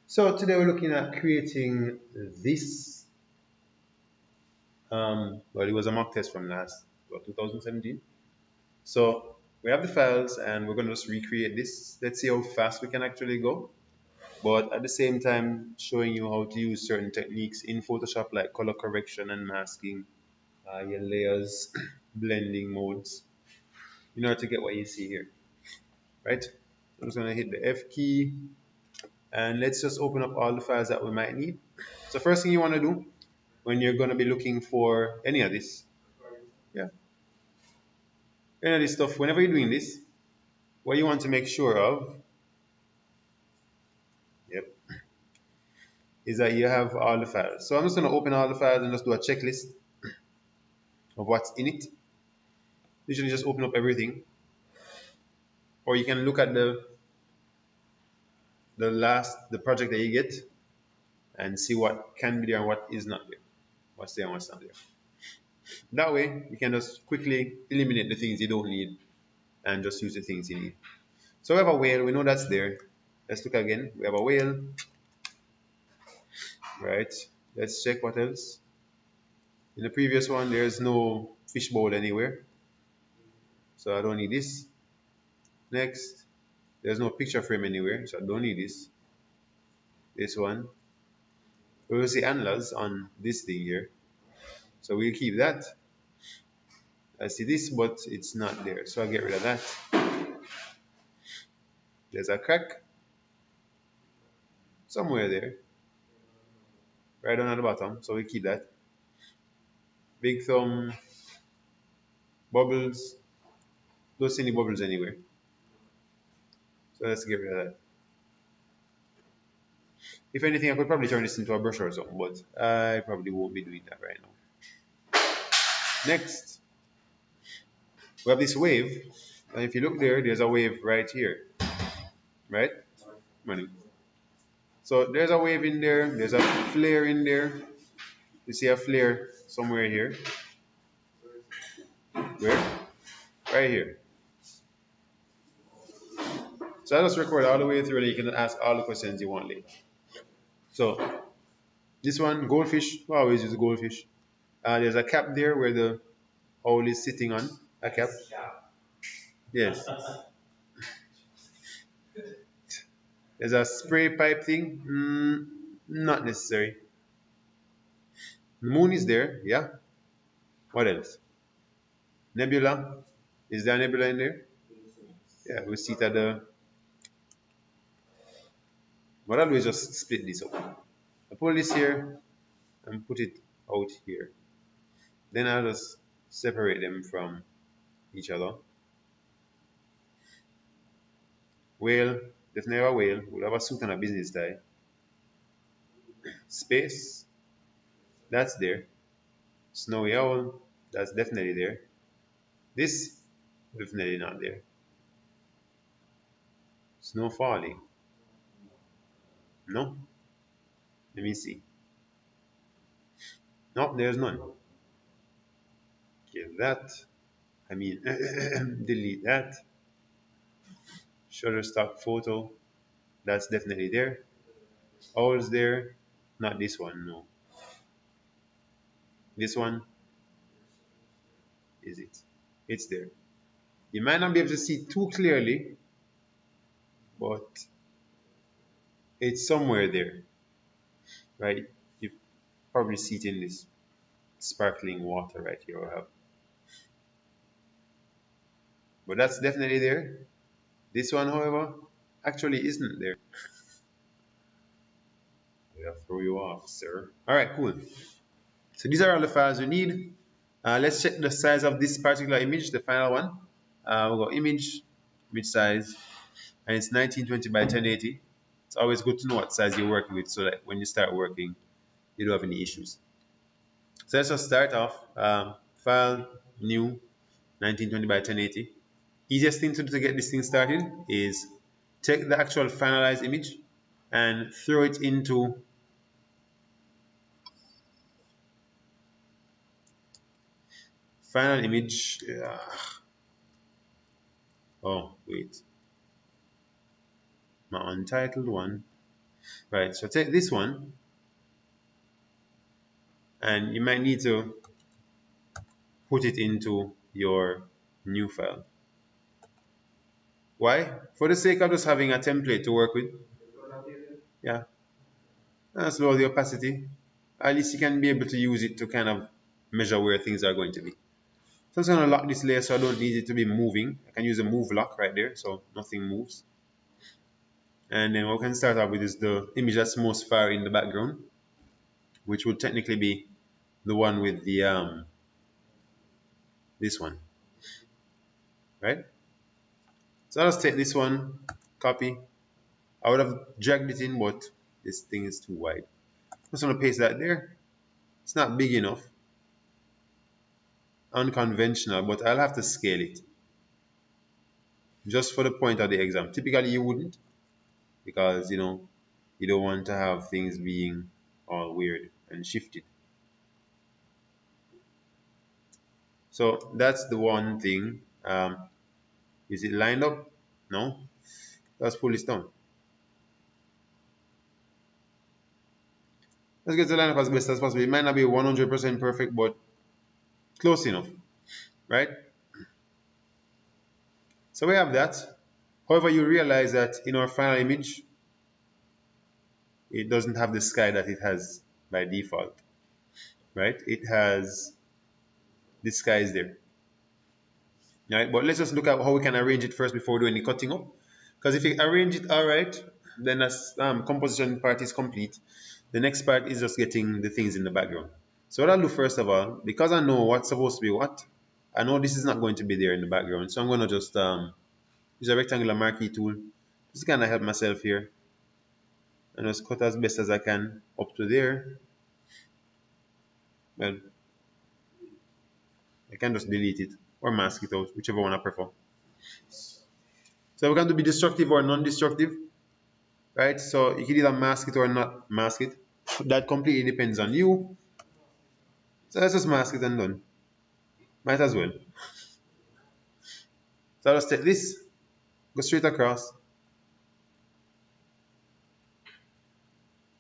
So today we're looking at creating this. Well, it was a mock test from last, 2017. So we have the files and we're going to just recreate this. Let's see how fast we can actually go. But at the same time, showing you how to use certain techniques in Photoshop like color correction and masking, your layers, blending modes, in order to get what you see here, right? I'm just going to hit the F key and let's just open up all the files that we might need. So first thing you want to do when you're going to be looking for any of this, any of this stuff, whenever you're doing this, what you want to make sure of, is that you have all the files. So I'm just going to open all the files and just do a checklist of what's in it. Usually just open up everything, or you can look at the project that you get and see what can be there and what is not there, what's there and what's not there. That way you can just quickly eliminate the things you don't need and just use the things you need. So we have a whale, we know that's there. Let's look again. We have a whale, right? Let's check what else. In the previous one there's no fishbowl anywhere, so I don't need this. Next, there's no picture frame anywhere, so I don't need this. This one, we will see antlers on this thing here, so we'll keep that. I see this, but it's not there, so I'll get rid of that. There's a crack somewhere there, right down at the bottom, so we keep that. Big thumb, bubbles, don't see any bubbles anywhere, so let's get rid of that. If anything, I could probably turn this into a brush or something, but I probably won't be doing that right now. Next, we have this wave, and if you look there, there's a wave right here, right? Money. So there's a wave in there, there's a flare in there. You see a flare somewhere here. Where? Right here. So I just record all the way through and you can ask all the questions you want later. So this one, goldfish, we always use goldfish. There's a cap there where the owl is sitting on, a cap. Yes. There's a spray pipe thing, not necessary. The moon is there, yeah. What else? Nebula, is there a nebula in there? Yeah, we see it at the, what I'll do is just split this up. I pull this here and put it out here. Then I'll just separate them from each other. Whale, definitely have a whale. We'll have a suit and a business tie. Space, that's there. Snowy owl, that's definitely there. This, definitely not there. Snow falling. No. Let me see. No, there's none. Kill that. I mean, delete that. Shutterstock photo. That's definitely there. Owls there. Not this one, no. This one. Is it? It's there. You might not be able to see too clearly, but it's somewhere there. Right? You probably see it in this sparkling water right here I have. But that's definitely there. This one, however, actually isn't there. I'll throw you off, sir. Alright, cool. So these are all the files we need. Let's check the size of this particular image, the final one. We'll go image size, and it's 1920 by 1080. It's always good to know what size you're working with so that when you start working, you don't have any issues. So let's just start off. File, new, 1920 by 1080. Easiest thing to do to get this thing started is take the actual finalized image and throw it into final image. Oh, wait. My untitled one. Right, so take this one, and you might need to put it into your new file. Why? For the sake of just having a template to work with. Yeah. That's lower the opacity. At least you can be able to use it to kind of measure where things are going to be. So I'm just going to lock this layer so I don't need it to be moving. I can use a move lock right there so nothing moves. And then what we can start off with is the image that's most far in the background, which would technically be the one with the this one, right? So I'll just take this one, copy. I would have dragged it in, but this thing is too wide. I'm just going to paste that there. It's not big enough. Unconventional, but I'll have to scale it just for the point of the exam. Typically you wouldn't, because you know you don't want to have things being all weird and shifted. So that's the one thing. Is it lined up? No. Let's pull this down. Let's get the line up as best as possible. It might not be 100% perfect, but close enough, right? So we have that. However, you realize that in our final image, it doesn't have the sky that it has by default, right? It has the sky is there, right? But let's just look at how we can arrange it first before doing the cutting up. Because if you arrange it all right, then as composition part is complete. The next part is just getting the things in the background. So what I'll do first of all, because I know what's supposed to be what, I know this is not going to be there in the background. So I'm going to just use a rectangular marquee tool just to kind of help myself here. And just cut as best as I can up to there. Well, I can just delete it or mask it out, whichever one I prefer. So we're going to be destructive or non-destructive, right? So you can either mask it or not mask it. That completely depends on you. So let's just mask it and done. Might as well. So I'll just take this, go straight across.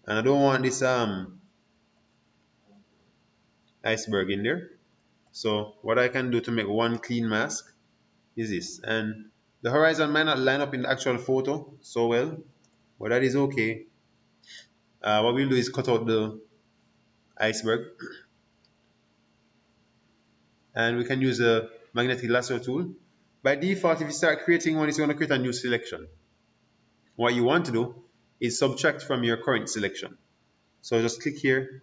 And I don't want this iceberg in there. So what I can do to make one clean mask is this. And the horizon might not line up in the actual photo so well, but that is okay. What we'll do is cut out the iceberg. And we can use a magnetic lasso tool. By default, if you start creating one, it's going to create a new selection. What you want to do is subtract from your current selection. So just click here,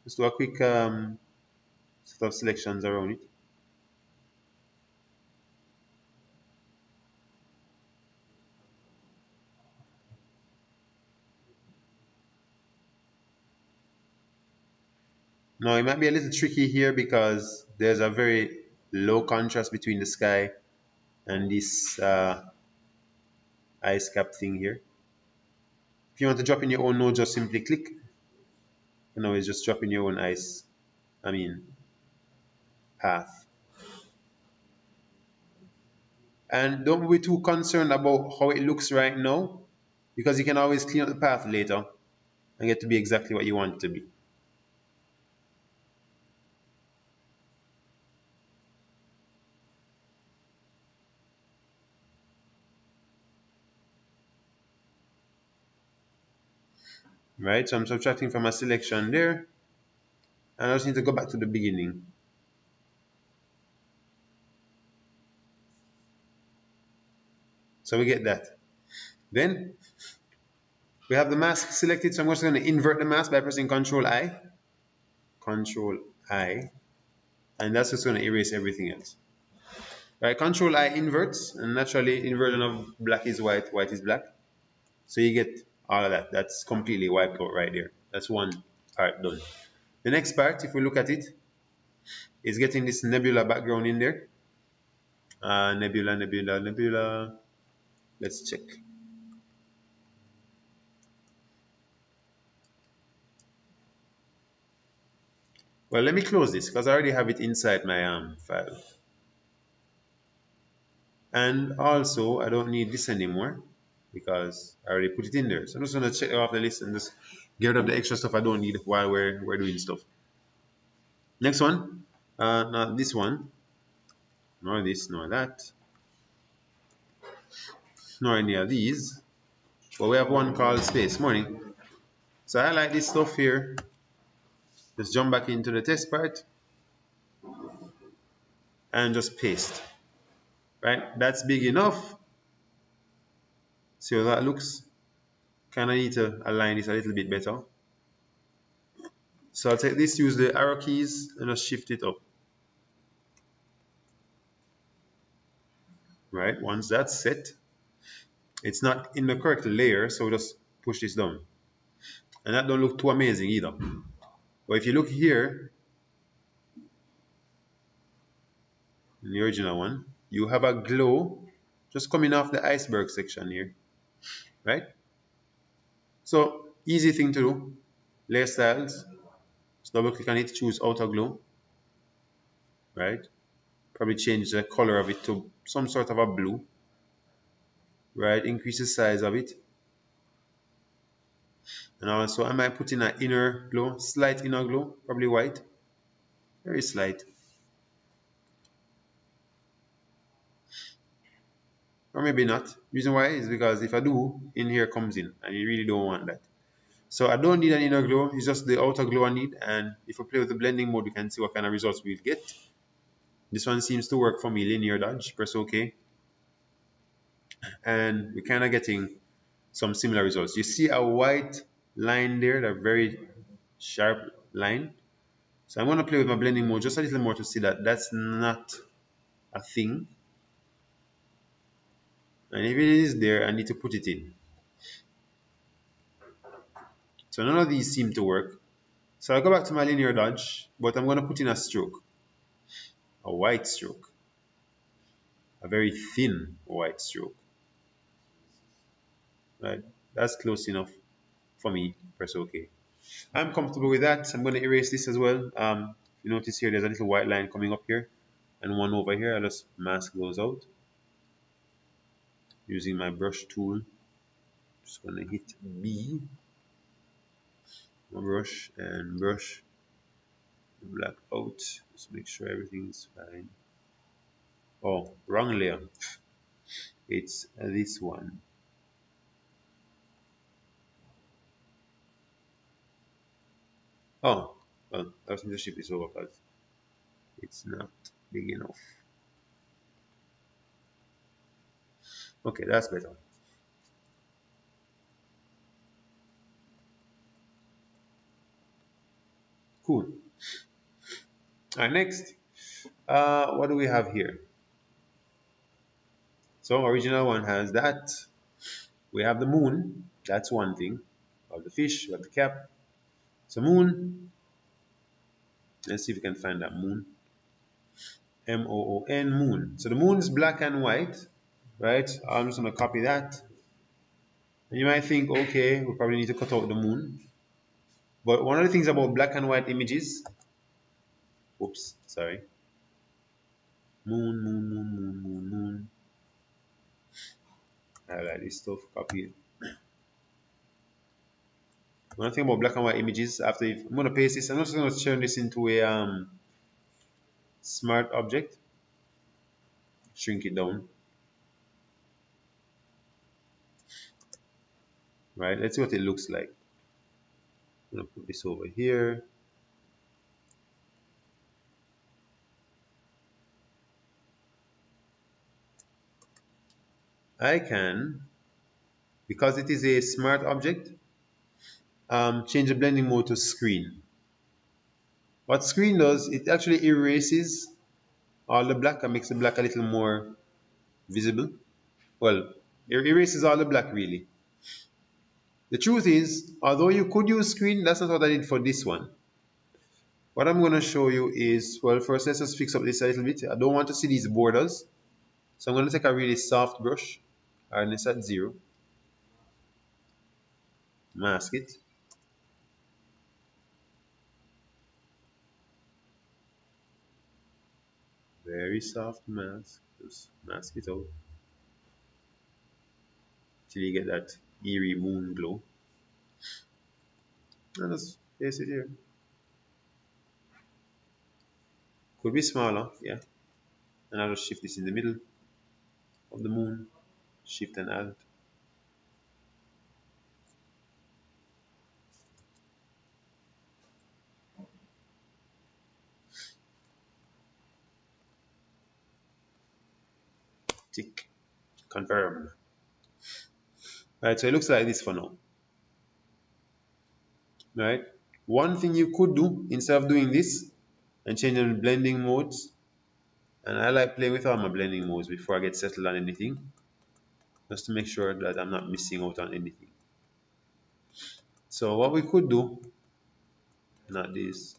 just do a quick set of selections around it. Now it might be a little tricky here because there's a very low contrast between the sky and this ice cap thing here. If you want to drop in your own node, just simply click. You know, it's just dropping your own path. And don't be too concerned about how it looks right now, because you can always clean up the path later and get to be exactly what you want it to be. Right, so I'm subtracting from my selection there, and I just need to go back to the beginning. So we get that. Then we have the mask selected, so I'm just going to invert the mask by pressing Control I, and that's just going to erase everything else. Right, Control I inverts, and naturally inversion of black is white, white is black. So you get all of that. That's completely wiped out right there. That's one part done. The next part, if we look at it, is getting this nebula background in there. Nebula. Let's check. Well, let me close this because I already have it inside my file. And also, I don't need this anymore. because I already put it in there. So I'm just gonna check it off the list and just get rid of the extra stuff I don't need while we're doing stuff. Next one, not this one, nor this, nor that, nor any of these. But we have one called space. Morning. So I like this stuff here. Just jump back into the test part and just paste. Right? That's big enough. See how that looks? Kind of need to align this a little bit better. So I'll take this, use the arrow keys, and just shift it up. Right? Once that's set, it's not in the correct layer, so just push this down. And that don't look too amazing either. But if you look here, in the original one, you have a glow just coming off the iceberg section here. Right? So, easy thing to do. Layer styles. Just double click on it, choose outer glow. Right? Probably change the color of it to some sort of a blue. Right? Increase the size of it. And also I might put in an inner glow, slight inner glow, probably white. Very slight. Or maybe not. Reason why is because if I do, in here comes in, and you really don't want that. So I don't need an inner glow, it's just the outer glow I need. And if I play with the blending mode, we can see what kind of results we'll get. This one seems to work for me, linear dodge, press OK. And we're kind of getting some similar results. You see a white line there, that very sharp line. So I'm going to play with my blending mode just a little more to see that that's not a thing. And if it is there, I need to put it in. So none of these seem to work. So I'll go back to my linear dodge, but I'm going to put in a stroke. A white stroke. A very thin white stroke. Right? That's close enough for me. Press OK. I'm comfortable with that. I'm going to erase this as well. You notice here there's a little white line coming up here and one over here. I'll just mask those out using my brush tool. Just going to hit B. Brush and brush the black out. Just make sure everything's fine. Oh, wrong layer. It's this one. Oh, well, let's just shift this over because it's not big enough. Okay, that's better. Cool. All right, next. What do we have here? So original one has that. We have the moon. That's one thing. We have the fish. We have the cap. So moon. Let's see if we can find that moon. M-O-O-N, moon. So the moon is black and white, right? I'm just going to copy that. And you might think, okay, we probably need to cut out the moon. But one of the things about black and white images, oops, sorry. Moon, moon, moon, moon, moon, moon. I like this stuff, copy it. One thing about black and white images, I'm going to paste this. I'm just going to turn this into a smart object. Shrink it down. Right, let's see what it looks like. I'm going to put this over here. I can, because it is a smart object, change the blending mode to screen. What screen does, it actually erases all the black and makes the black a little more visible. Well, it erases all the black really. The truth is, although you could use screen, that's not what I did for this one. What I'm going to show you is, well, first let's just fix up this a little bit. I don't want to see these borders. So I'm going to take a really soft brush, and it's at 0. Mask it. Very soft mask. Just mask it out. till you get that eerie moon glow. And just place it here. Could be smaller, yeah. And I'll just shift this in the middle of the moon. Shift and Alt. Tick. Confirm. Alright, so it looks like this for now. Right? One thing you could do instead of doing this and changing the blending modes, and I like playing with all my blending modes before I get settled on anything, just to make sure that I'm not missing out on anything. So what we could do, not this,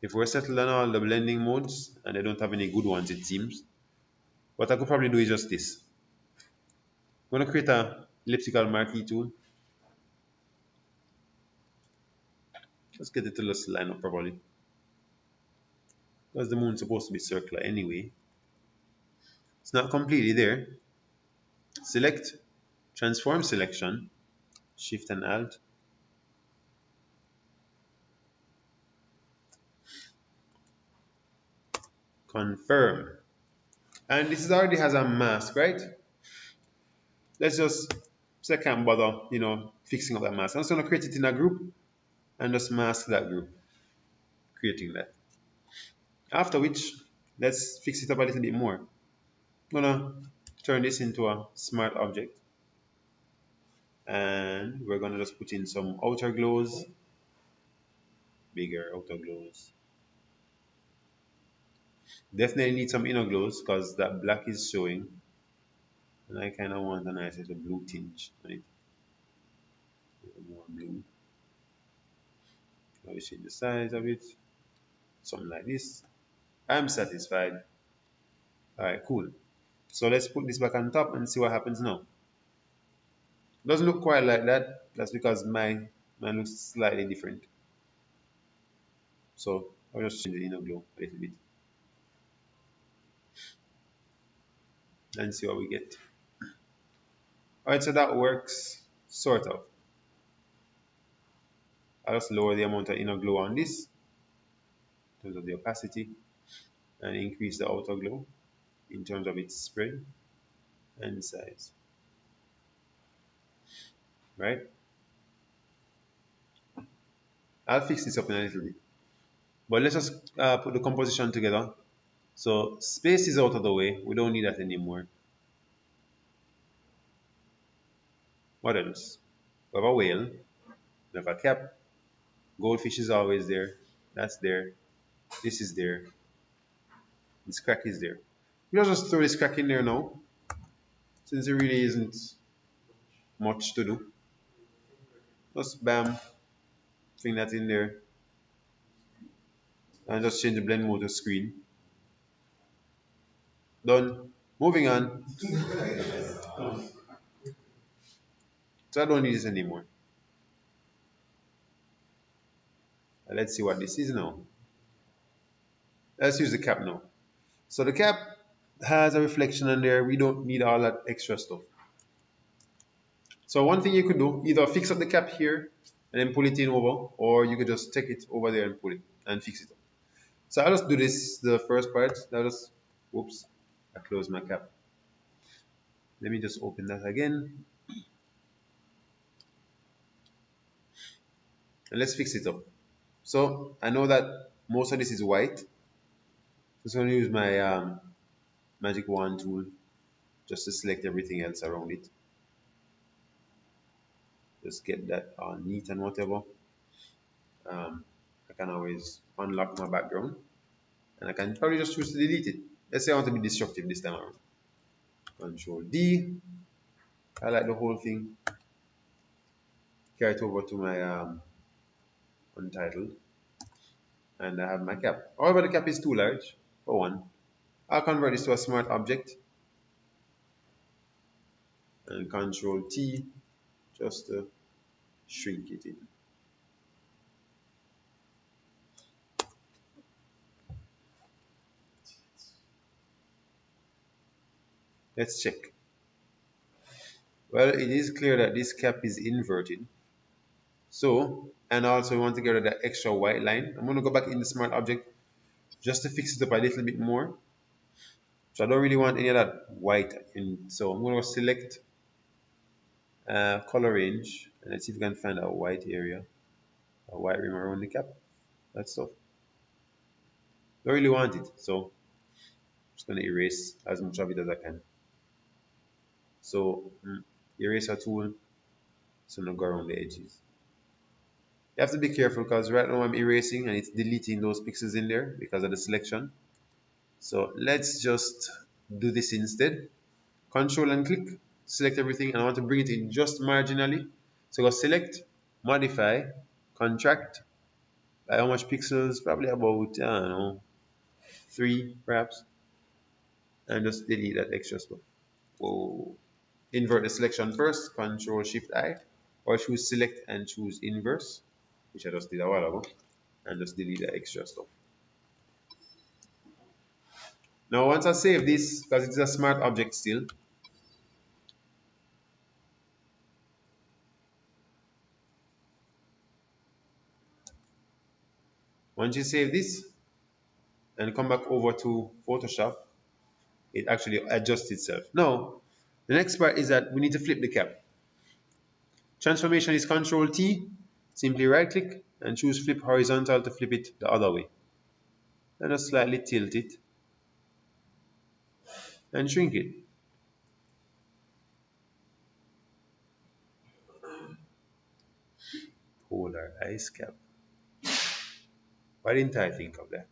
if we're settled on all the blending modes and they don't have any good ones it seems, what I could probably do is just this. I'm going to create a elliptical marquee tool. Just get it to just line up properly. Because the moon's supposed to be circular anyway. It's not completely there. Select transform selection, Shift and Alt. Confirm. And this already has a mask, right? Let's just, so I can't bother, fixing up that mask. I'm just going to create it in a group and just mask that group, creating that. After which, let's fix it up a little bit more. I'm going to turn this into a smart object. And we're going to just put in some outer glows, bigger outer glows. Definitely need some inner glows because that black is showing. And I kind of want a nice little blue tinge on it. A little more blue. I'll change the size of it. Something like this. I'm satisfied. Alright, cool. So let's put this back on top and see what happens now. Doesn't look quite like that. That's because mine looks slightly different. So I'll just change the inner glow a little bit. And see what we get. Alright, so that works, sort of. I'll just lower the amount of inner glow on this in terms of the opacity and increase the outer glow in terms of its spread and size. Right? I'll fix this up in a little bit. But let's just put the composition together. So space is out of the way. We don't need that anymore. What else? We have a whale. We have a cap. Goldfish is always there. That's there. This is there. This crack is there. We'll just throw this crack in there now, since there really isn't much to do. Just bam, bring that in there, and just change the blend mode to screen. Done. Moving on. So I don't need this anymore. Let's see what this is now. Let's use the cap now. So the cap has a reflection on there. We don't need all that extra stuff. So one thing you could do, either fix up the cap here and then pull it in over, or you could just take it over there and pull it and fix it up. So I'll just do this, the first part. I'll just, whoops, I closed my cap. Let me just open that again. And let's fix it up. So I know that most of this is white. So I'm going to use my magic wand tool just to select everything else around it. Just get that all neat and whatever. I can always unlock my background. And I can probably just choose to delete it. Let's say I want to be destructive this time around. Control D. Highlight the whole thing. Carry it over to my Untitled. And I have my cap. However, the cap is too large for one. I'll convert this to a smart object. And Control T just to shrink it in. Let's check. Well, it is clear that this cap is inverted. So, and also we want to get rid of that extra white line. I'm going to go back in the smart object just to fix it up a little bit more. So I don't really want any of that white in. So I'm going to select color range and let's see if we can find a white area, a white rim around the cap. That stuff. Don't really want it, so I'm just going to erase as much of it as I can. So eraser tool, so I'm going to go around the edges. You have to be careful because right now I'm erasing and it's deleting those pixels in there because of the selection. So let's just do this instead. Control and click, select everything, and I want to bring it in just marginally. So go select, modify, contract. By how much pixels? Probably about, I don't know, 3 perhaps. And just delete that extra stuff. Whoa. Invert the selection first, Control Shift I, or choose select and choose inverse, which I just did a while ago, and just delete the extra stuff. Now once I save this, because it's a smart object still, once you save this and come back over to Photoshop, it actually adjusts itself. Now, the next part is that we need to flip the cap. Transformation is Control T, simply right click and choose flip horizontal to flip it the other way. And just slightly tilt it and shrink it. Polar ice cap. Why didn't I think of that?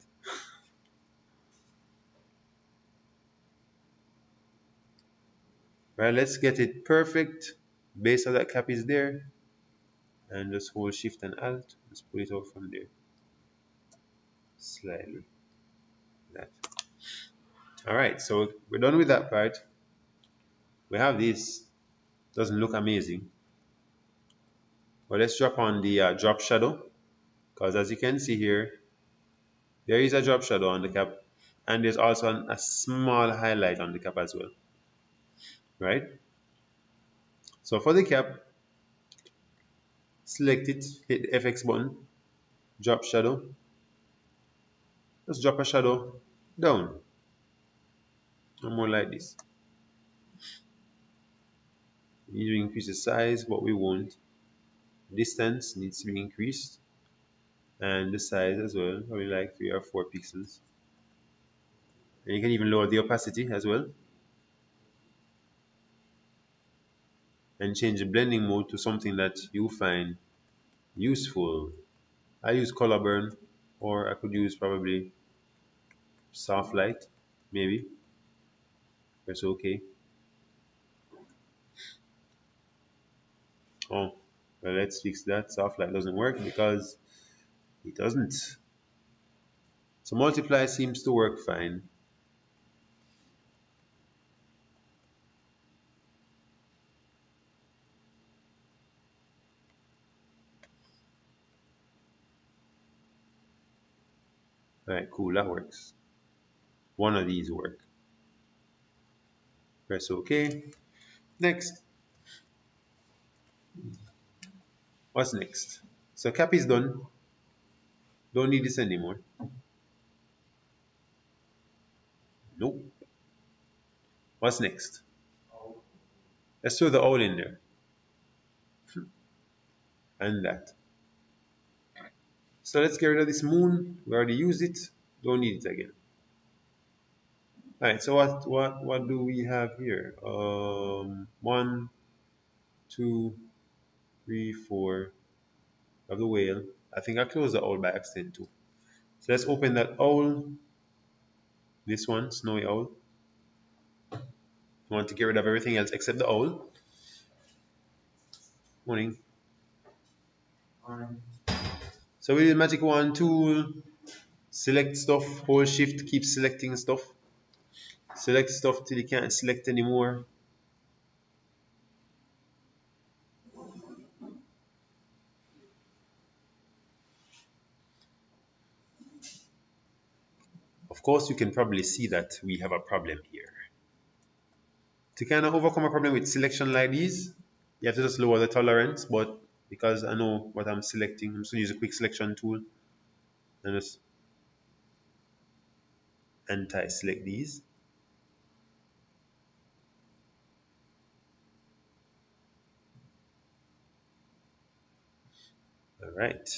Right, let's get it perfect. Base of that cap is there. And just hold Shift and Alt. Just pull it out from there. Slightly. That. Alright, so we're done with that part. We have this. Doesn't look amazing. But let's drop on the drop shadow. Because as you can see here, there is a drop shadow on the cap. And there's also a small highlight on the cap as well. Right? So for the cap, select it, hit the FX button, drop shadow. Just drop a shadow down. No more like this. We need to increase the size, but we won't. Distance needs to be increased. And the size as well, probably like 3 or 4 pixels. And you can even lower the opacity as well. And change the blending mode to something that you find useful. I use color burn, or I could use probably soft light, maybe. That's okay. Oh, well, let's fix that. Soft light doesn't work because it doesn't. So multiply seems to work fine. Alright, cool, that works. One of these work. Press OK. Next. What's next? So cap is done. Don't need this anymore. Nope. What's next? Let's throw the owl in there. And that. So let's get rid of this moon. We already used it. Don't need it again. Alright, so what do we have here? 1, 2, 3, 4 of the whale. I think I closed the owl by accident too. So let's open that owl. This one, snowy owl. I want to get rid of everything else except the owl. Morning. So we do the magic wand tool. Select stuff, hold shift, keep selecting stuff. Select stuff till you can't select anymore. Of course, you can probably see that we have a problem here. To kind of overcome a problem with selection like these, you have to just lower the tolerance, but because I know what I'm selecting, I'm just going to use a quick selection tool and just anti-select these. All right.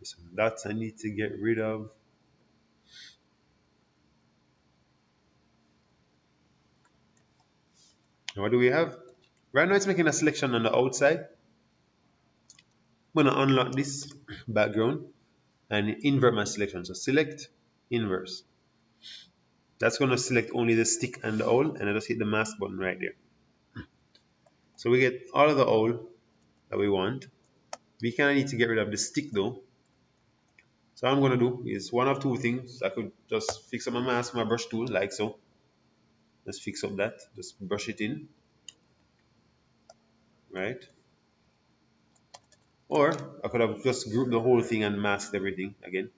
Some dots I need to get rid of. And what do we have? Right now it's making a selection on the outside. I'm going to unlock this background and invert my selection. So select, inverse. That's going to select only the stick and the owl, and I just hit the mask button right there. So we get all of the owl that we want. We kind of need to get rid of the stick though. So what I'm going to do is one of two things. I could just fix up my mask, my brush tool, like so. Let's fix up that. Just brush it in. Right? Or I could have just grouped the whole thing and masked everything again.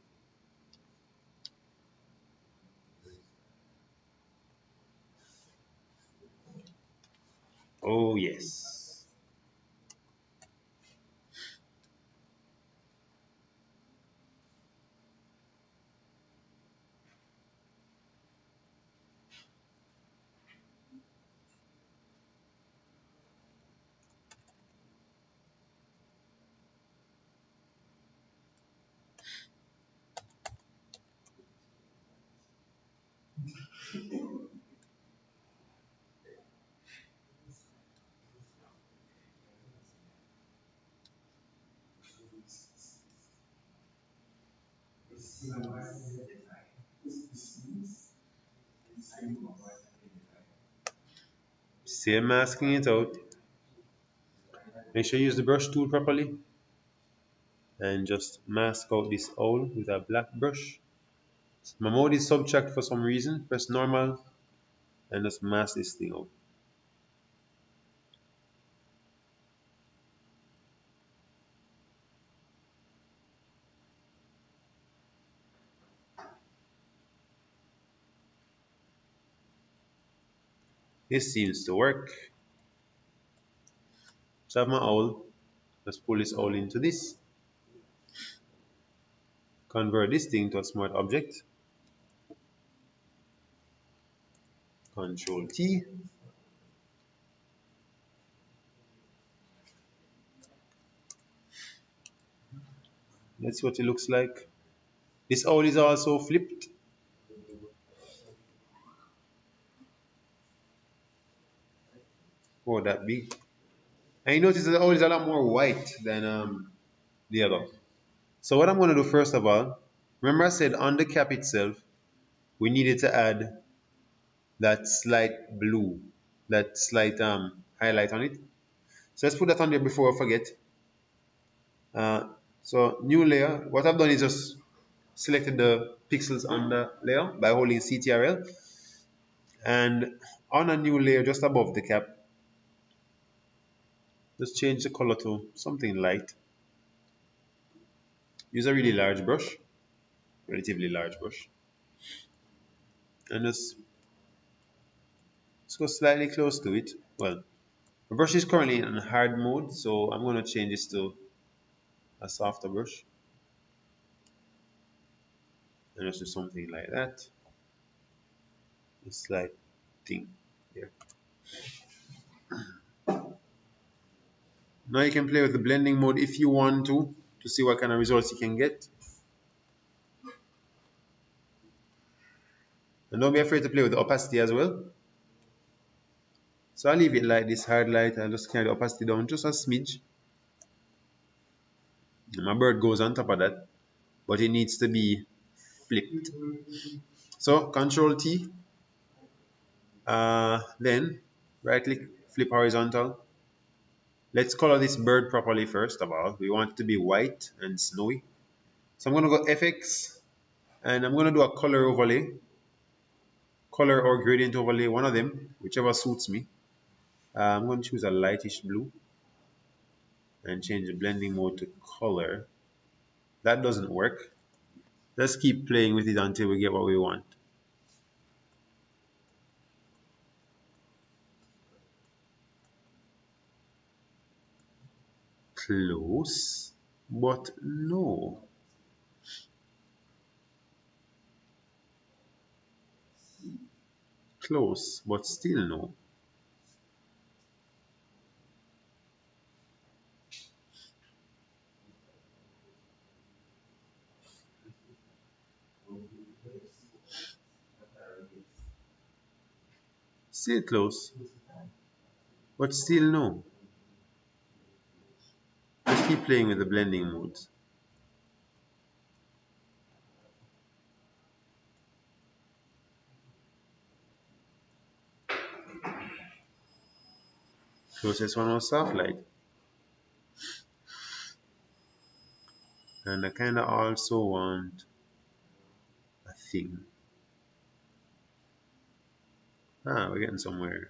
Oh yes. Still masking it out. Make sure you use the brush tool properly. And just mask out this owl with a black brush. My mode is subtract for some reason. Press normal and just mask this thing out. This seems to work. So I have my owl. Let's pull this owl into this. Convert this thing to a smart object. Control T. Let's see what it looks like. This owl is also flipped. Oh, that big. And you notice that the owl is a lot more white than the other. So what I'm going to do first of all, remember I said on the cap itself, we needed to add that slight blue, that slight highlight on it. So let's put that on there before I forget. So new layer, what I've done is just selected the pixels on the layer by holding CTRL. And on a new layer just above the cap, just change the color to something light. Use a really large brush, relatively large brush. And just go slightly close to it. Well, the brush is currently in hard mode, so I'm going to change this to a softer brush. And just do something like that. A slight thing there. Now you can play with the blending mode if you want to see what kind of results you can get. And don't be afraid to play with the opacity as well. So I'll leave it like this, hard light. I'll just carry the opacity down just a smidge. And my bird goes on top of that, but it needs to be flipped. So Control T, then right click, flip horizontal. Let's color this bird properly first of all. We want it to be white and snowy. So I'm going to go FX and I'm going to do a color overlay. Color or gradient overlay, one of them, whichever suits me. I'm going to choose a lightish blue and change the blending mode to color. That doesn't work. Let's keep playing with it until we get what we want. Close, but no. Close, but still no. Still close, but still no. Let's keep playing with the blending modes. Closest one was soft light. And I kinda also want a thing. Ah, we're getting somewhere.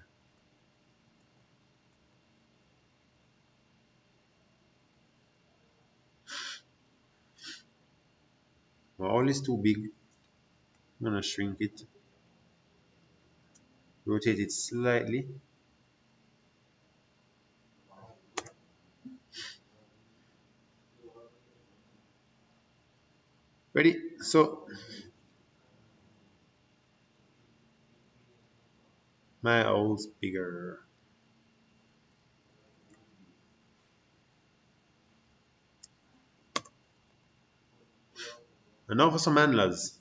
Well, all is too big. I'm gonna shrink it. Rotate it slightly. Ready? So my owl's bigger. And now for some antlers.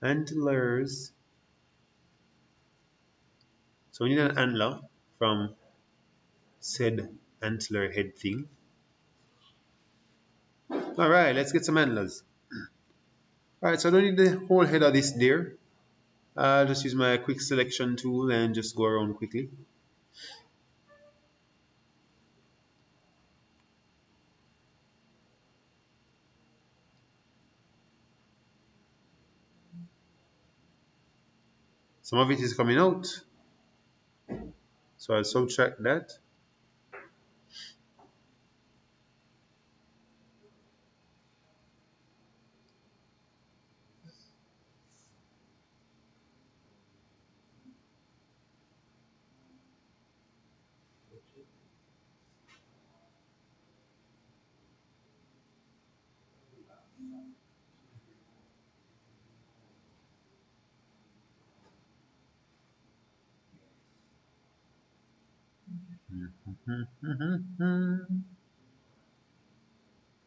Antlers. So we need an antler from said antler head thing. Alright, let's get some antlers. Alright, so I don't need the whole head of this deer. I'll just use my quick selection tool and just go around quickly. Some of it is coming out. So I'll subtract that.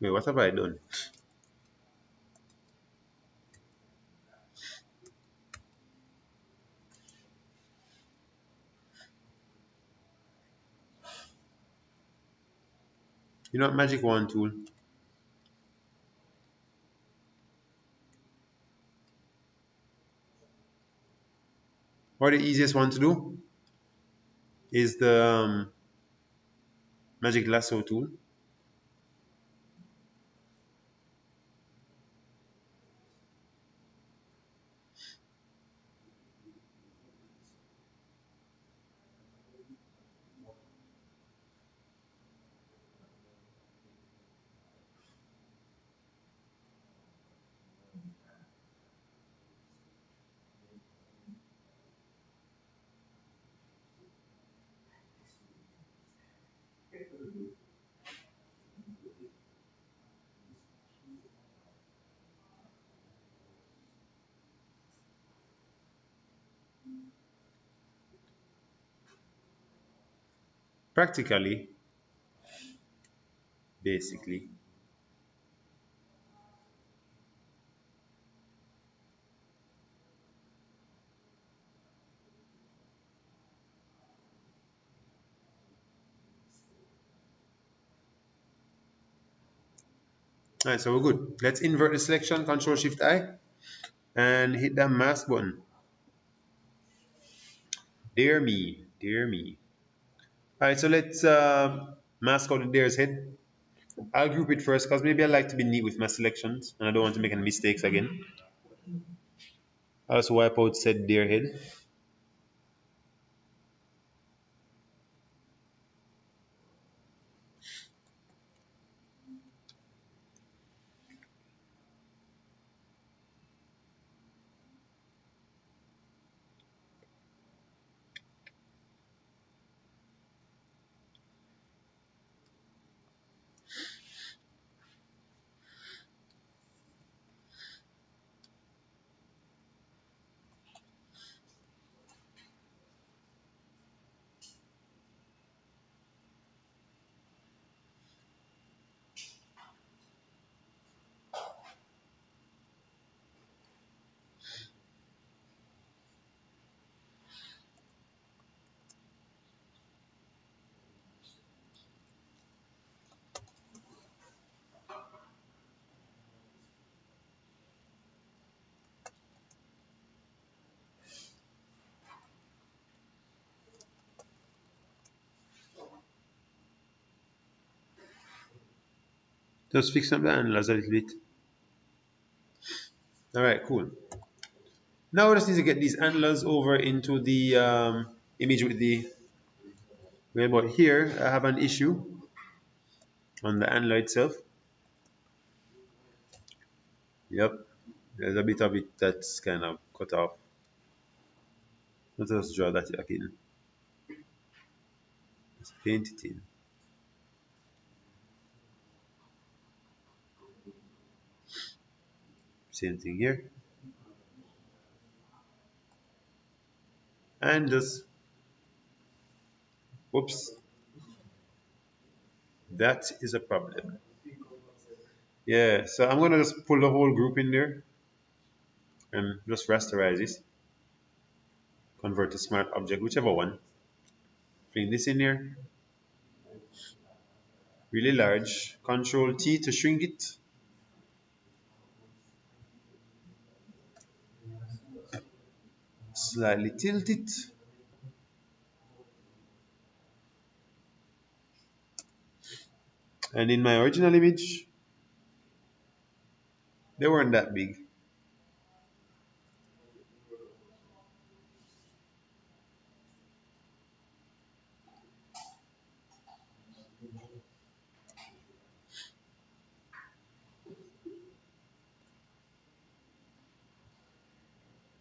Wait, what have I done? You know what, magic wand tool? Or the easiest one to do is the magic lasso tool. Practically, basically. Alright, so we're good. Let's invert the selection, Control Shift I, and hit that mask button. Dear me, dear me. Alright, so let's mask out the deer's head. I'll group it first because maybe I like to be neat with my selections and I don't want to make any mistakes again. I'll also wipe out said deer head. Just fixing up the antlers a little bit. Alright, cool. Now we just need to get these antlers over into the image with the way. But here I have an issue on the antler itself. Yep, there's a bit of it that's kind of cut off. Let us draw that back in. Let's paint it in. Same thing here. And just, whoops, that is a problem. Yeah, so I'm gonna just pull the whole group in there and just rasterize this. Convert to smart object, whichever one. Bring this in here. Really large. Control T to shrink it. Slightly tilt it. And in my original image, they weren't that big.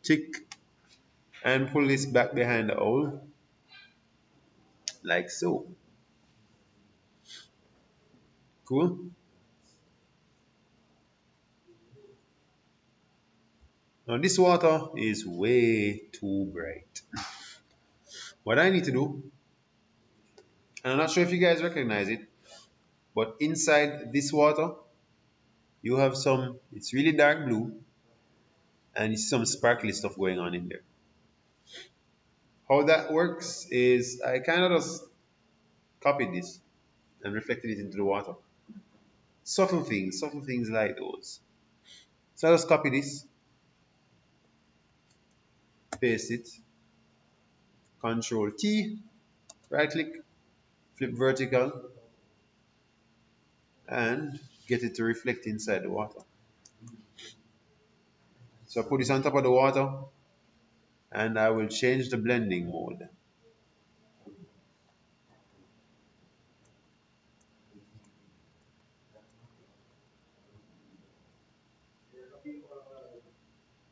Tick. And pull this back behind the owl. Like so. Cool. Now this water is way too bright. What I need to do, and I'm not sure if you guys recognize it, but inside this water, you have some, it's really dark blue, and you see some sparkly stuff going on in there. How that works is I kind of just copied this and reflected it into the water. Subtle things like those. So I just copy this, paste it, Control T, right click, flip vertical, and get it to reflect inside the water. So I put this on top of the water, and I will change the blending mode.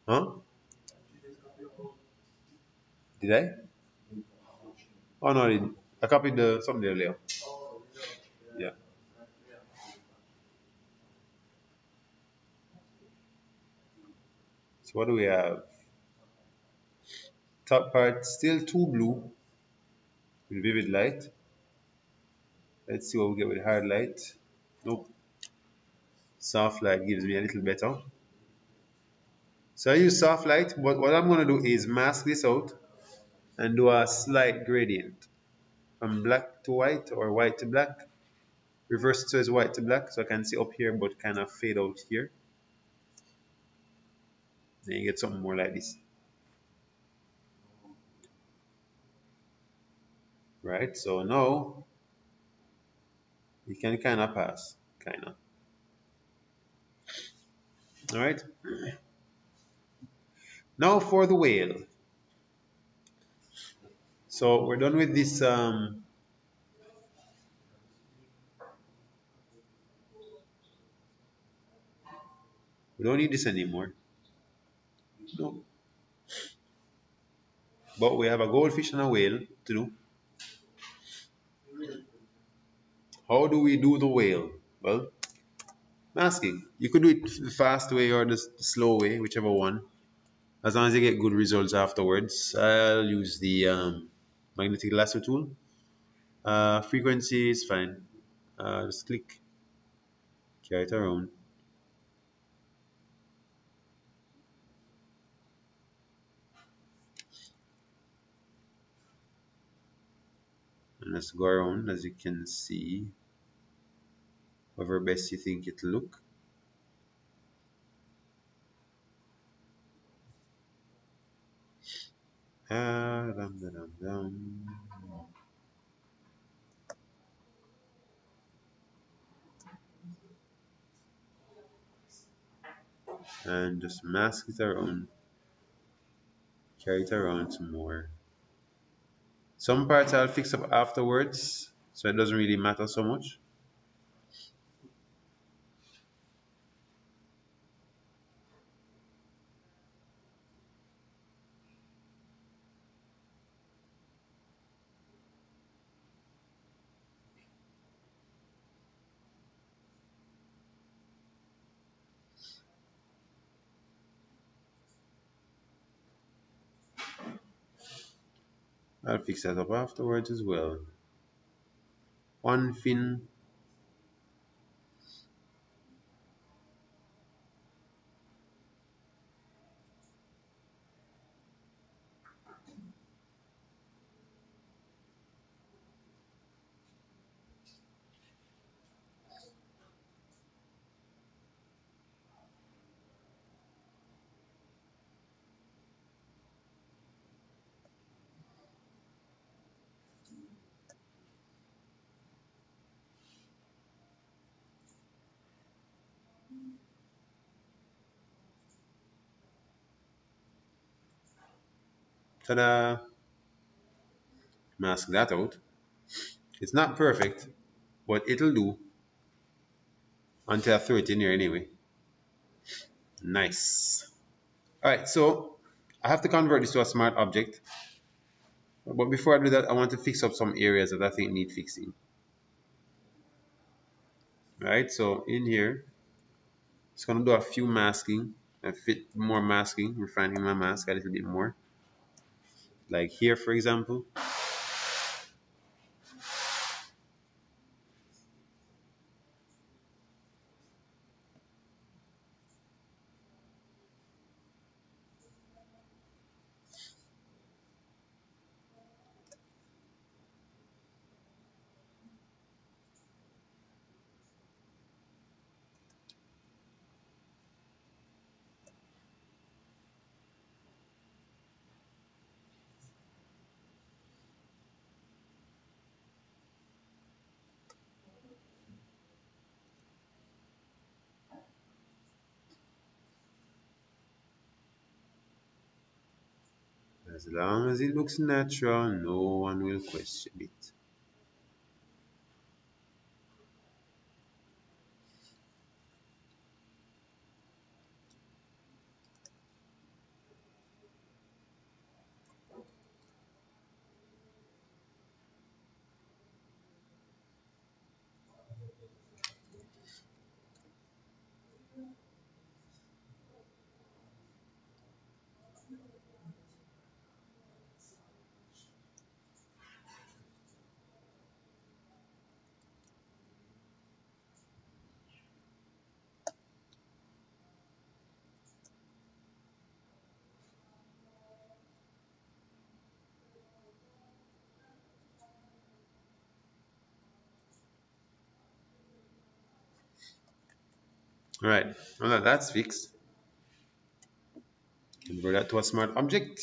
Huh? Did I? Oh no, I didn't. I copied the something earlier. Yeah. So what do we have? Top part still too blue with vivid light. Let's see what we get with hard light. Nope. Soft light gives me a little better. So I use soft light, but what I'm going to do is mask this out and do a slight gradient from black to white or white to black. Reverse it so it's white to black so I can see up here but kind of fade out here. Then you get something more like this. Right, so now you can kind of pass, kind of. All right. Now for the whale. So we're done with this. We don't need this anymore. No. But we have a goldfish and a whale to do. How do we do the whale? Well, masking. You could do it the fast way or the slow way, whichever one. As long as you get good results afterwards. I'll use the magnetic lasso tool. Frequency is fine. Just click, carry it around. And let's go around as you can see. However best you think it'll look. Dum, dum, dum. and just mask it around, carry it around some more. Some parts I'll fix up afterwards, so it doesn't really matter so much. I'll fix that up afterwards as well. One fin. Ta-da! Mask that out. It's not perfect, but it'll do until I throw it in here anyway. Nice. Alright, so I have to convert this to a smart object. But before I do that, I want to fix up some areas that I think need fixing. Right, so in here, it's gonna do a few masking and fit more masking, refining my mask a little bit more. Like here, for example. As long as it looks natural, no one will question it. Alright, now that that's fixed, convert that to a smart object.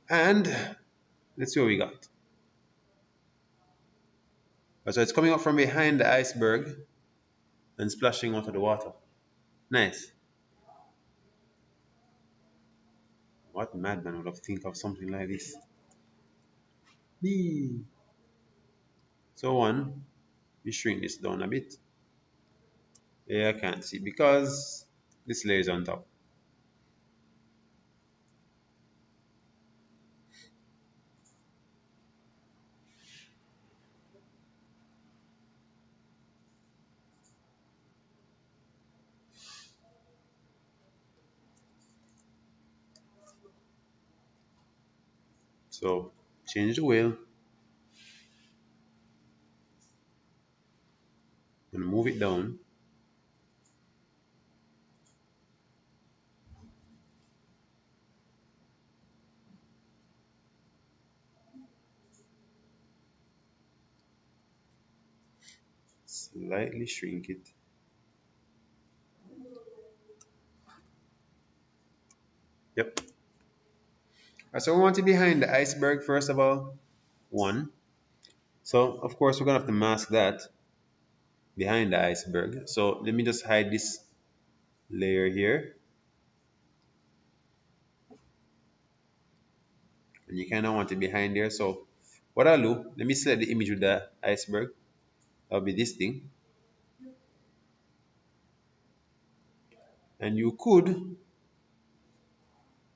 And let's see what we got. So it's coming up from behind the iceberg and splashing onto the water. Nice. What madman would have think of something like this? Whee. So one, we shrink this down a bit. Yeah, I can't see because this layer is on top. So change the wheel and move it down. Slightly shrink it. Yep. So we want it behind the iceberg first of all. One. So of course we're gonna have to mask that behind the iceberg. So let me just hide this layer here. and you kind of want it behind there. So what I'll do, let me select the image with the iceberg. That'll be this thing. And you could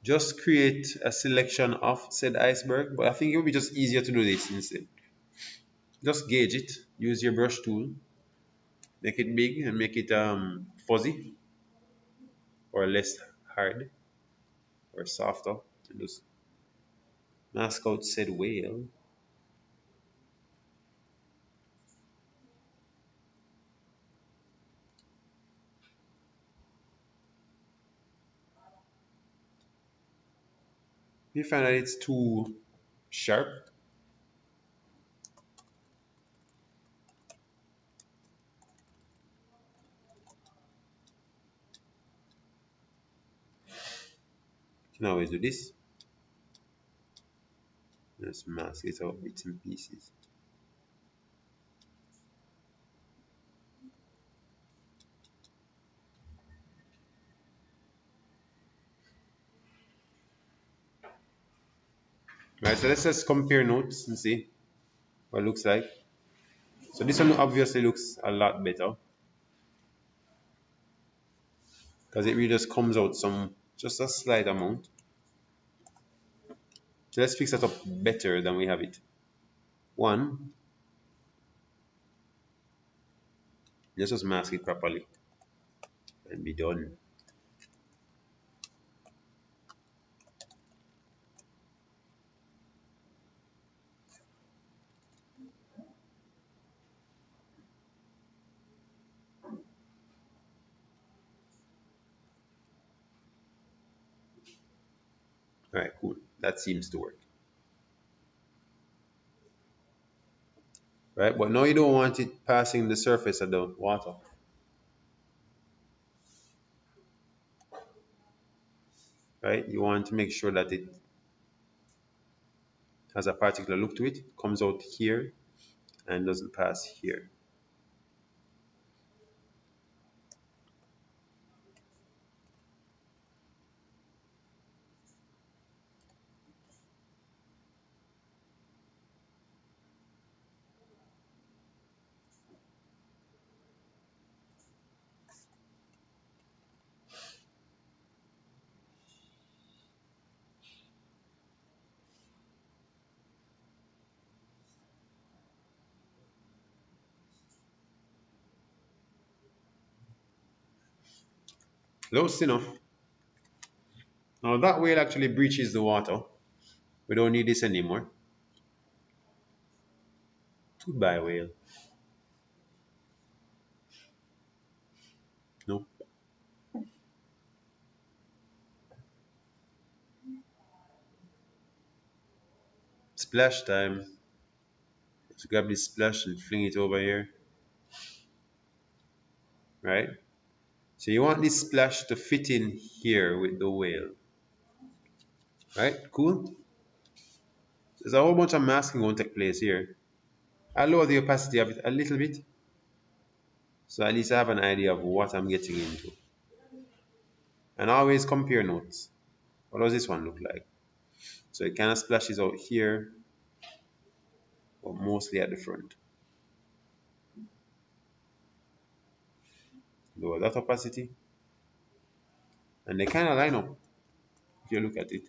just create a selection of said iceberg, but I think it would be just easier to do this instead. Just gauge it, use your brush tool, make it big and make it fuzzy or less hard or softer, and just mask out said whale. If you find that it's too sharp, you can always do this. Just mask it out bits and pieces. Right, so let's just compare notes and see what it looks like. So this one obviously looks a lot better because it really just comes out just a slight amount. So let's fix that up better than we have it. One, let's just mask it properly and be done. All right, cool. That seems to work. Right, but now you don't want it passing the surface of the water. Right, you want to make sure that it has a particular look to it, comes out here and doesn't pass here. Close enough. Now that whale actually breaches the water. We don't need this anymore. Goodbye, whale. Nope. Splash time. Let's grab this splash and fling it over here. Right? So you want this splash to fit in here with the whale. Right? Cool? There's a whole bunch of masking going to take place here. I'll lower the opacity of it a little bit, so at least I have an idea of what I'm getting into. And always compare notes. What does this one look like? So it kind of splashes out here, but mostly at the front. Lower that opacity. And they kind of line up if you look at it.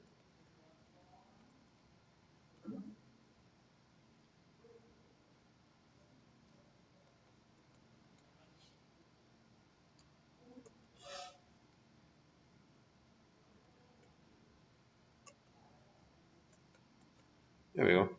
There we go.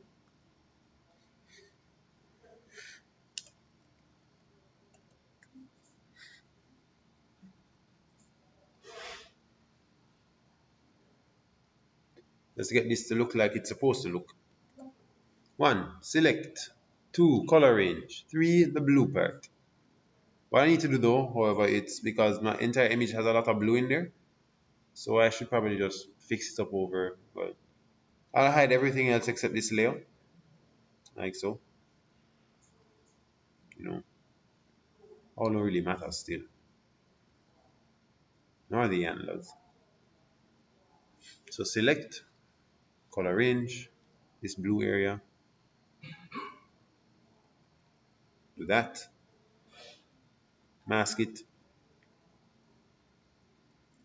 Let's get this to look like it's supposed to look. 1. Select. 2. Color range. 3. The blue part. What I need to do though, however, it's because my entire image has a lot of blue in there. So I should probably just fix it up over. Well, I'll hide everything else except this layer. Like so. You know. All don't really matter still. Nor the antlers. So select. color range, this blue area, do that, mask it,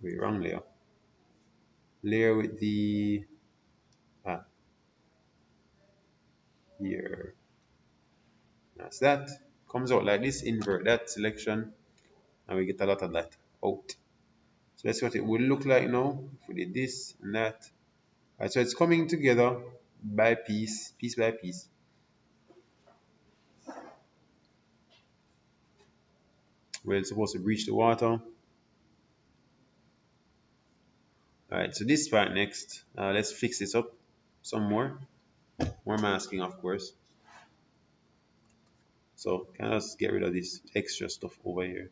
wait, wrong layer, layer with the, here, that's that, comes out like this, invert that selection, and we get a lot of that out. So that's what it will look like now, if we did this and that. Alright, so it's coming together by piece, piece by piece. Where it's supposed to breach the water. Alright, so this part next, let's fix this up some more masking of course. So can I just get rid of this extra stuff over here.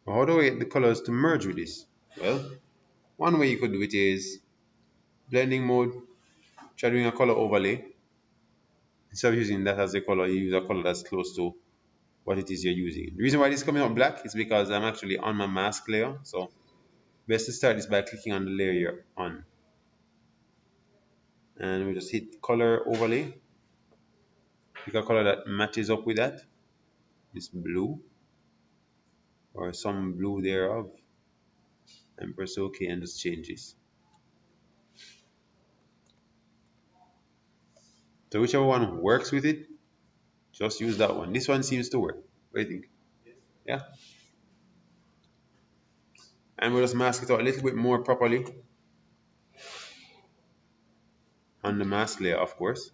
How do I get the colors to merge with this? Well, one way you could do it is blending mode, try doing a color overlay. Instead of using that as a color, you use a color that's close to what it is you're using. The reason why this is coming out black is because I'm actually on my mask layer. So best to start this by clicking on the layer you're on. And we just hit color overlay. Pick a color that matches up with that. This blue or some blue thereof. And press OK and just change this. So whichever one works with it, just use that one. This one seems to work. What do you think? Yeah. And we'll just mask it out a little bit more properly on the mask layer, of course.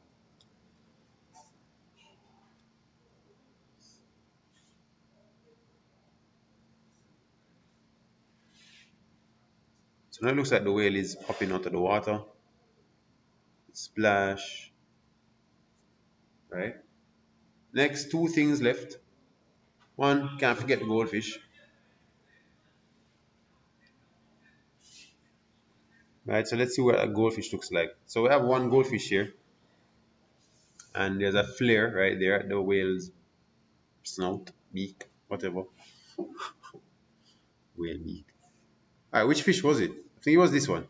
So now it looks like the whale is popping out of the water. Splash. Right. Next, two things left. One, can't forget the goldfish. Right, so let's see what a goldfish looks like. So we have one goldfish here. And there's a flare right there at the whale's snout, beak, whatever. Whale beak. Alright, which fish was it? I think it was this one.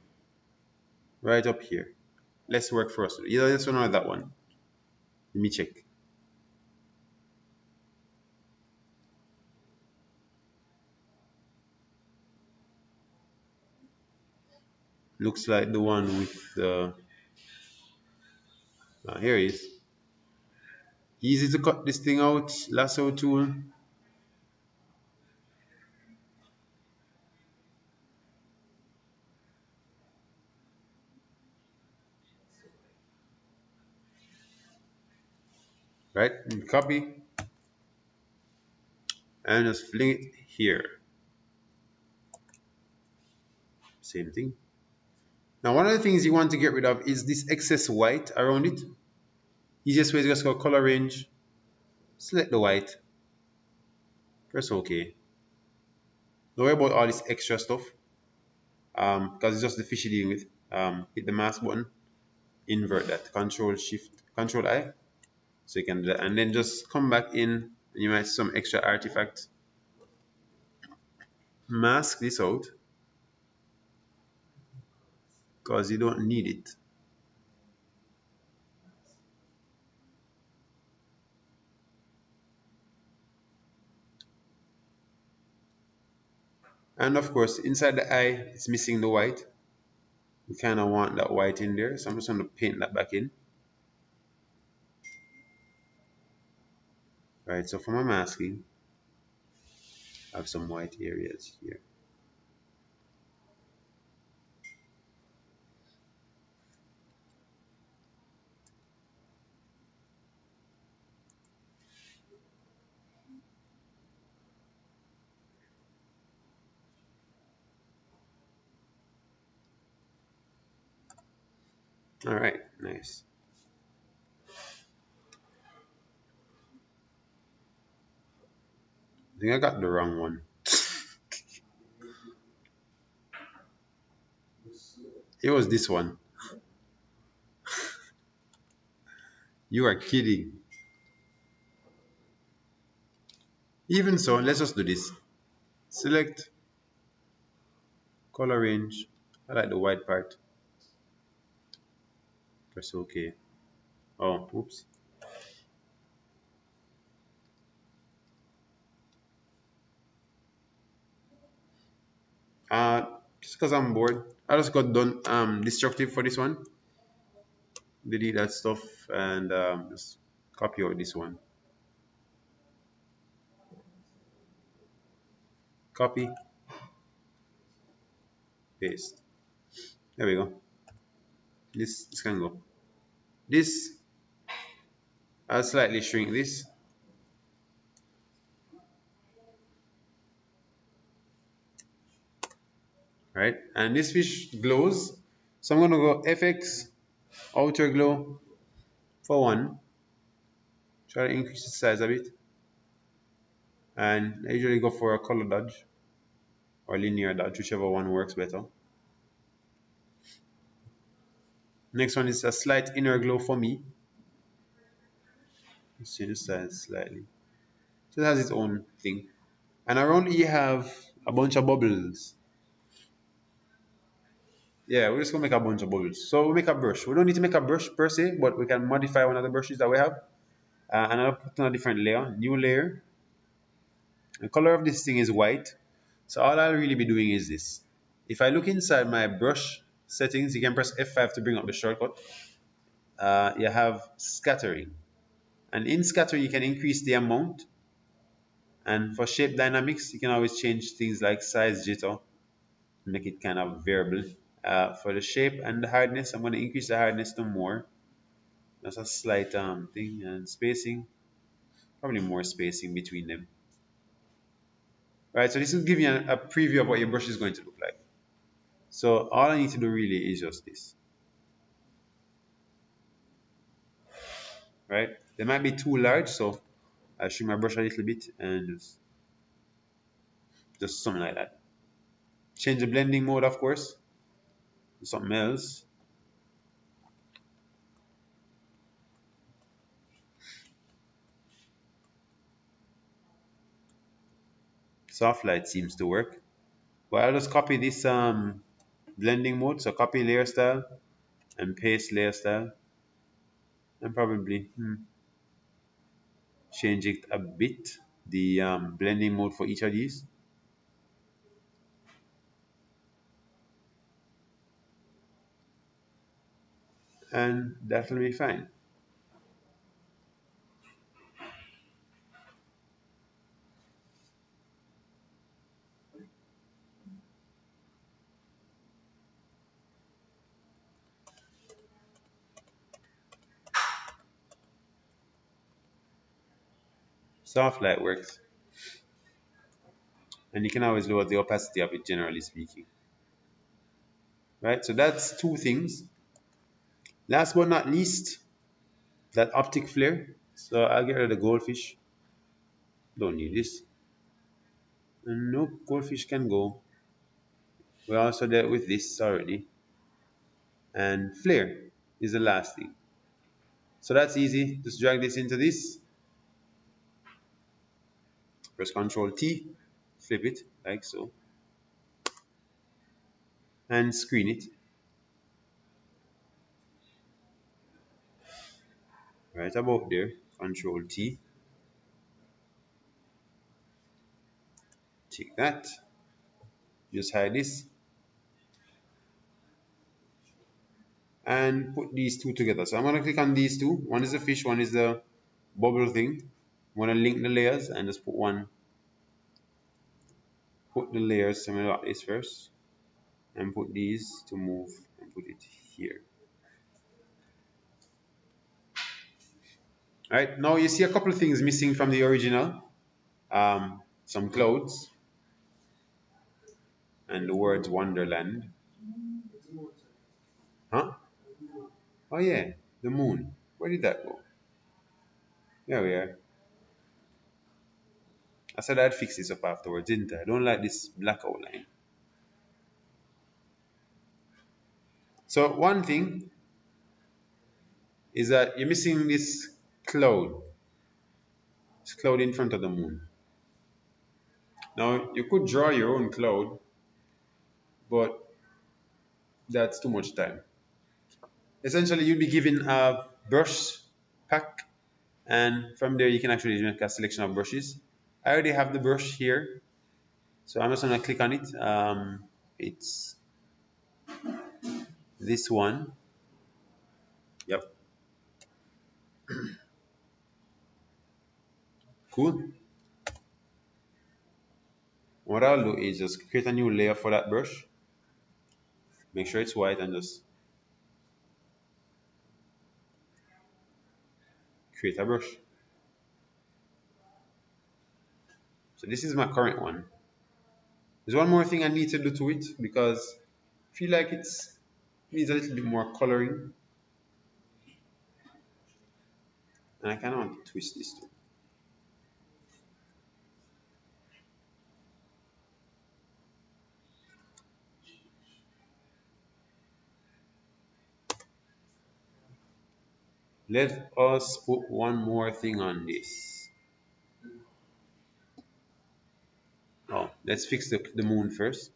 Right up here. Let's work first. Either this one or that one. Let me check. Looks like the one with the... here it is. Easy to cut this thing out. Lasso tool. Right, and copy. And just fling it here. Same thing. Now one of the things you want to get rid of is this excess white around it. Easiest way is just go color range, select the white, press OK. Don't worry about all this extra stuff because it's just the fish you're dealing with. Hit the mask button, invert that, Control Shift, Control I, so you can do that, and then just come back in and you might see some extra artifacts. Mask this out because you don't need it. And of course, inside the eye, it's missing the white. We kind of want that white in there, so I'm just going to paint that back in. Right, so for my masking, I have some white areas here. All right, nice. I think I got the wrong one. It was this one. You are kidding. Even so, let's just do this. Select color range. I like the white part. Press OK. Oh, oops. Just because I'm bored, I just got done destructive for this one. Delete that stuff and just copy out this one. Copy, paste. There we go. This can go. This, I'll slightly shrink this. Right, and this fish glows. So I'm gonna go FX outer glow for 1. Try to increase the size a bit. And I usually go for a color dodge or linear dodge, whichever one works better. Next one is a slight inner glow for me. Let's change the size slightly. So it has its own thing. And around here you have a bunch of bubbles. Yeah, we're just gonna make a bunch of bubbles. So we make a brush. We don't need to make a brush per se, but we can modify one of the brushes that we have. And I'll put on a different layer, new layer. The color of this thing is white. So all I'll really be doing is this. If I look inside my brush settings, you can press F5 to bring up the shortcut. You have scattering. And in scatter, you can increase the amount. And for shape dynamics, you can always change things like size jitter, make it kind of variable. For the shape and the hardness, I'm going to increase the hardness to more. That's a slight thing. And spacing, probably more spacing between them. Right, so this will give you a preview of what your brush is going to look like. So all I need to do really is just this. Right, they might be too large, so I'll shrink my brush a little bit and just something like that. Change the blending mode, of course, to something else. Soft light seems to work. But I'll just copy this blending mode. So copy layer style and paste layer style. And probably change it a bit, the blending mode for each of these. And that will be fine. Soft light works. And you can always lower the opacity of it, generally speaking. Right, so that's two things. Last but not least, that optic flare. So I'll get rid of the goldfish. Don't need this. And nope, goldfish can go. We also dealt with this already. And flare is the last thing. So that's easy. Just drag this into this. Press Ctrl T, flip it like so, and screen it. Right about there. Ctrl T. Take that. Just hide this. And put these two together. So I'm going to click on these two. One is the fish, one is the bubble thing. I'm going to link the layers and just put one. Put the layers similar like this first. And put these to move and put it here. Alright, now you see a couple of things missing from the original. Some clouds. And the words Wonderland. Huh? Oh yeah, the moon. Where did that go? There we are. I said I'd fix this up afterwards, didn't I? I don't like this black outline. So one thing is that you're missing this cloud. This cloud in front of the moon. Now you could draw your own cloud, but that's too much time. Essentially, you'd be given a brush pack, and from there you can actually make a selection of brushes. I already have the brush here, so I'm just gonna click on it. It's this one. Yep. Cool. What I'll do is just create a new layer for that brush. Make sure it's white and just create a brush. So this is my current one. There's one more thing I need to do to it because I feel like it needs a little bit more coloring. And I kind of want to twist this too. Let us put one more thing on this. Oh, let's fix the moon first.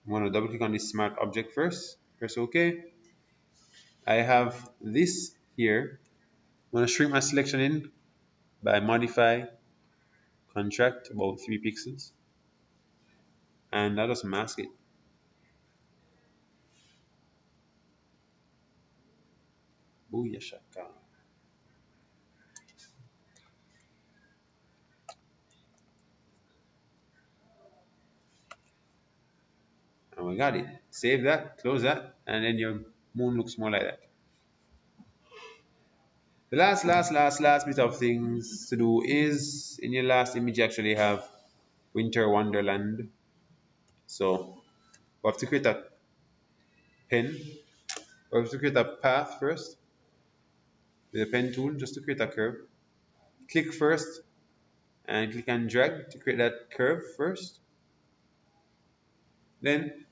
I'm going to double click on this smart object first. Press OK. I have this here. I'm going to shrink my selection in by modify contract about 3 pixels. And I'll just mask it. Booyah shaka. And we got it. Save that, close that, and then your moon looks more like that. The last bit of things to do is in your last image you actually have Winter Wonderland. So we have to create a pen. We have to create a path first with the pen tool just to create a curve. Click first and click and drag to create that curve first. Then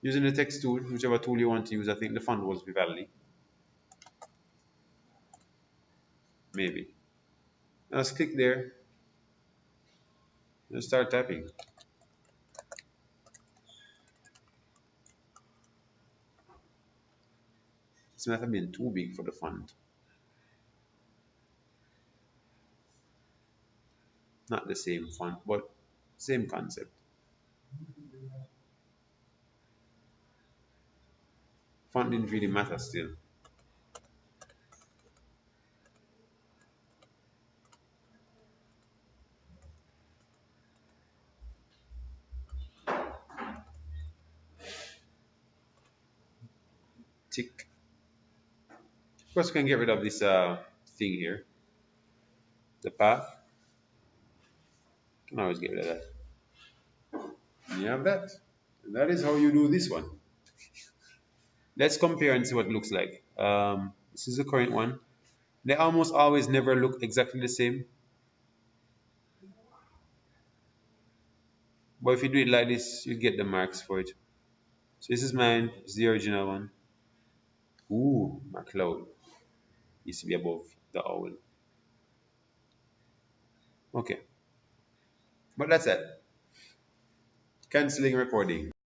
using the text tool, whichever tool you want to use, I think the font was Vivaldi. Maybe. Now let's click there and start typing. This might have been too big for the font. Not the same font, but same concept. Font didn't really matter still. Tick. Of course, we can get rid of this thing here. The path. You can always get rid of that. And you have that. And that is how you do this one. Let's compare and see what it looks like. This is the current one. They almost always never look exactly the same. But if you do it like this, you get the marks for it. So this is mine. It's the original one. Ooh, my cloud used to be above the owl. Okay. But that's it. Canceling recording.